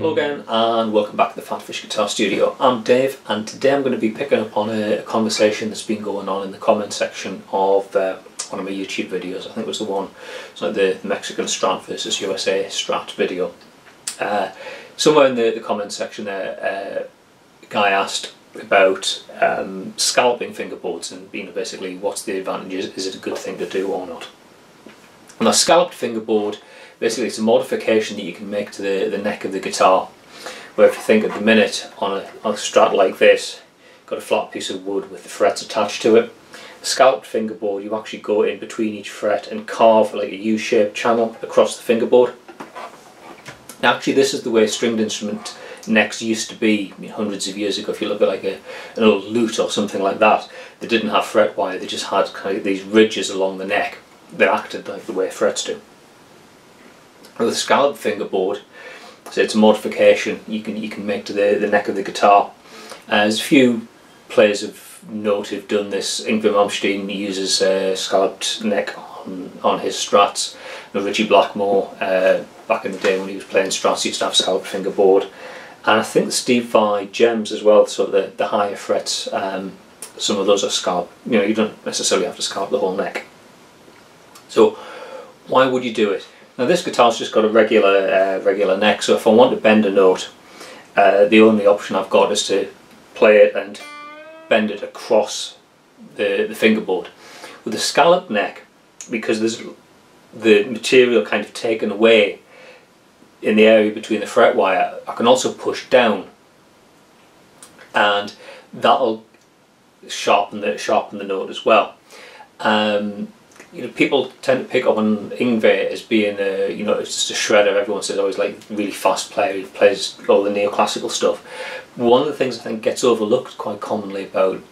Hello again and welcome back to the PhatPhish Guitar Studio. I'm Dave and today I'm going to be picking up on a conversation that's been going on in the comment section of one of my YouTube videos. I think it was the one, it's like the Mexican Strat versus USA Strat video. Somewhere in the comment section there, a guy asked about scalloping fingerboards and basically what's the advantages, is it a good thing to do or not. And a scalloped fingerboard, basically it's a modification that you can make to the neck of the guitar, where if you think at the minute on a Strat like this, got a flat piece of wood with the frets attached to it. A scalloped fingerboard, you actually go in between each fret and carve like a U-shaped channel across the fingerboard. Now actually this is the way stringed instrument necks used to be hundreds of years ago. If you look at like an old lute or something like that, they didn't have fret wire, they just had kind of these ridges along the neck that acted like the way frets do. With a scalloped fingerboard, so it's a modification you can make to the neck of the guitar. There's a few players of note who've done this. Yngwie Malmsteen uses a scalloped neck on his Strats. Richie Blackmore, back in the day when he was playing Strats, used to have a scalloped fingerboard. And I think Steve Vai gems as well, so the higher frets, some of those are scalloped. You know, you don't necessarily have to scallop the whole neck. So why would you do it? Now this guitar's just got a regular neck, so if I want to bend a note, the only option I've got is to play it and bend it across the fingerboard. With a scalloped neck, because there's the material kind of taken away in the area between the fret wire, I can also push down, and that'll sharpen the note as well. You know, people tend to pick up on Yngwie as being it's just a shredder. Everyone says, oh, he's like a really fast player, he plays all the neoclassical stuff. One of the things I think gets overlooked quite commonly about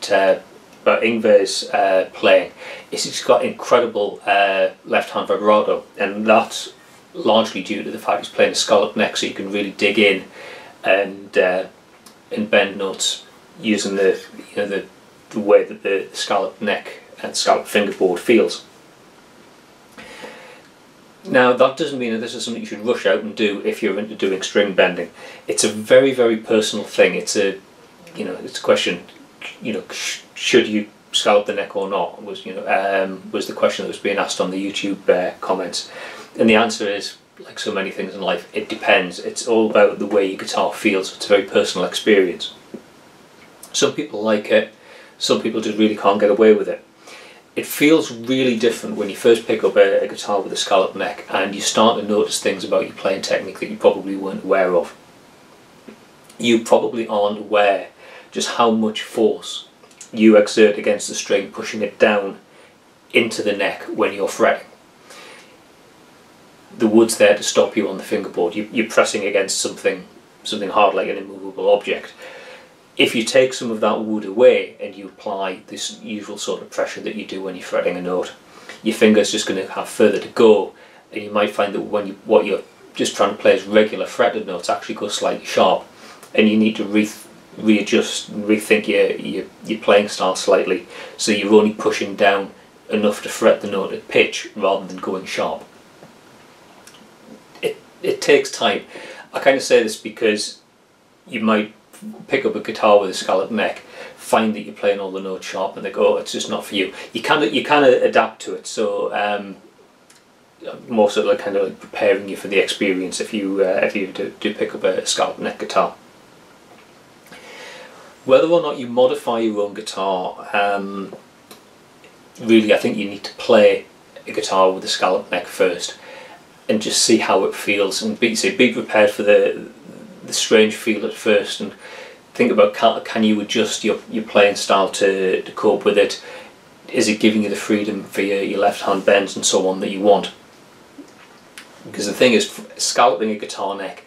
Yngwie's playing is he's got incredible left-hand vibrato, and that's largely due to the fact he's playing a scalloped neck, so you can really dig in and bend notes using the way that the scalloped neck and scalloped fingerboard feels. Now that doesn't mean that this is something you should rush out and do if you're into doing string bending. It's a very, very personal thing. It's a question, should you scallop the neck or not, was the question that was being asked on the YouTube comments. And the answer is, like so many things in life, it depends. It's all about the way your guitar feels. It's a very personal experience. Some people like it, some people just really can't get away with it. It feels really different when you first pick up a guitar with a scalloped neck and you start to notice things about your playing technique that you probably weren't aware of. You probably aren't aware just how much force you exert against the string, pushing it down into the neck when you're fretting. The wood's there to stop you on the fingerboard. You're pressing against something hard, like an immovable object. If you take some of that wood away and you apply this usual sort of pressure that you do when you're fretting a note, your finger's just going to have further to go, and you might find that what you're just trying to play as regular fretted notes actually go slightly sharp, and you need to readjust and rethink your playing style slightly, so you're only pushing down enough to fret the note at pitch rather than going sharp. It takes time. I kind of say this because you might pick up a guitar with a scalloped neck, find that you're playing all the notes sharp, and they go, oh, it's just not for you. You kind of adapt to it. So more sort of like kind of like preparing you for the experience if you do pick up a scalloped neck guitar. Whether or not you modify your own guitar, really I think you need to play a guitar with a scalloped neck first and just see how it feels, and be prepared for the strange feel at first, and think about can you adjust your playing style to cope with it. Is it giving you the freedom for your left hand bends and so on that you want? Because the thing is, scalloping a guitar neck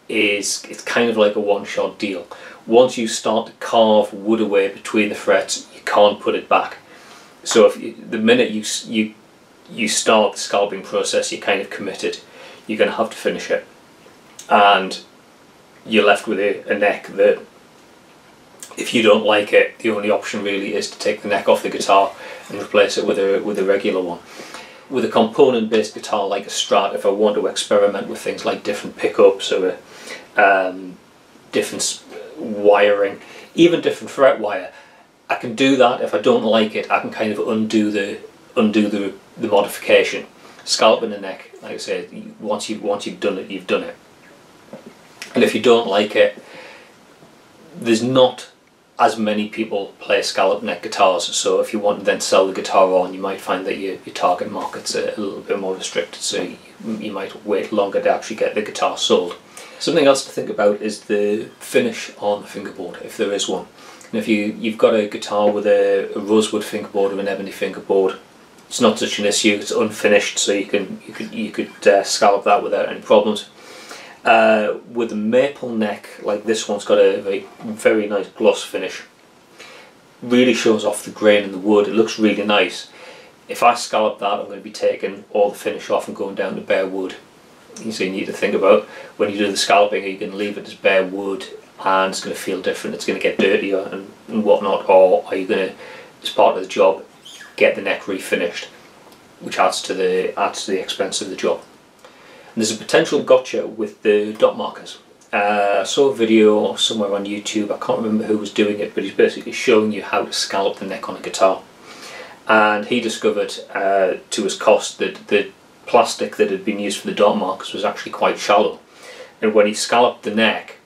it's kind of like a one-shot deal. Once you start to carve wood away between the frets, you can't put it back. So the minute you start the scalloping process, you're kind of committed. You're going to have to finish it, and you're left with a neck that, if you don't like it, the only option really is to take the neck off the guitar and replace it with a regular one. With a component based guitar like a Strat, if I want to experiment with things like different pickups or different wiring, even different fret wire, I can do that. If I don't like it, I can kind of undo the modification. Scalloping the neck, like I say, once you've done it, you've done it. And if you don't like it, there's not as many people play scallop neck guitars, so if you want to then sell the guitar on, you might find that your target market's a little bit more restricted, so you might wait longer to actually get the guitar sold. Something else to think about is the finish on the fingerboard, if there is one. And if you've got a guitar with a rosewood fingerboard or an ebony fingerboard, it's not such an issue. It's unfinished, so you could scallop that without any problems. With a maple neck, like this one's got a very nice gloss finish. Really shows off the grain in the wood. It looks really nice. If I scallop that, I'm going to be taking all the finish off and going down to bare wood. So you need to think about when you do the scalloping, are you going to leave it as bare wood and it's going to feel different, it's going to get dirtier and whatnot, or are you going to, as part of the job, get the neck refinished, which adds to the expense of the job. And there's a potential gotcha with the dot markers. I saw a video somewhere on YouTube, I can't remember who was doing it, but he's basically showing you how to scallop the neck on a guitar. And he discovered to his cost that the plastic that had been used for the dot markers was actually quite shallow. And when he scalloped the neck,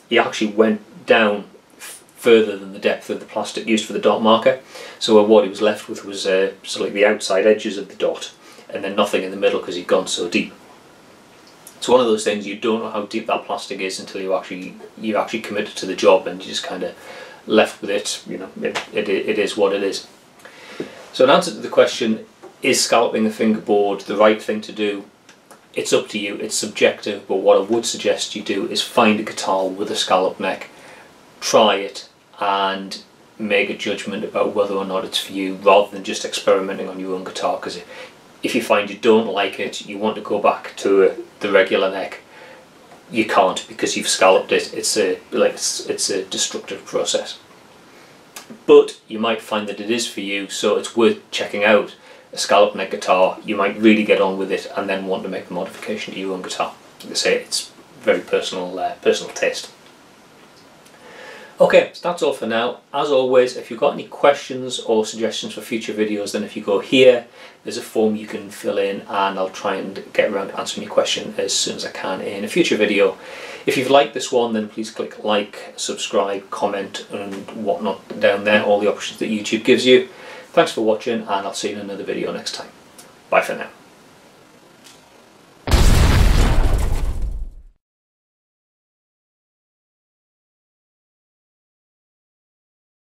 he actually went down further than the depth of the plastic used for the dot marker. So what he was left with was sort of like the outside edges of the dot, and then nothing in the middle because he'd gone so deep. It's one of those things, you don't know how deep that plastic is until you actually committed to the job, and you just kind of left with it. You know, it is what it is. So in answer to the question, is scalloping the fingerboard the right thing to do? It's up to you, it's subjective, but what I would suggest you do is find a guitar with a scallop neck, try it and make a judgment about whether or not it's for you, rather than just experimenting on your own guitar. Because if you find you don't like it, you want to go back to the regular neck, you can't, because you've scalloped it. It's a destructive process. But you might find that it is for you, so it's worth checking out a scallop neck guitar. You might really get on with it and then want to make the modification to your own guitar. Like I say, it's very personal taste. Okay, so that's all for now. As always, if you've got any questions or suggestions for future videos, then if you go here, there's a form you can fill in, and I'll try and get around to answering your question as soon as I can in a future video. If you've liked this one, then please click like, subscribe, comment and whatnot down there, all the options that YouTube gives you. Thanks for watching, and I'll see you in another video next time. Bye for now.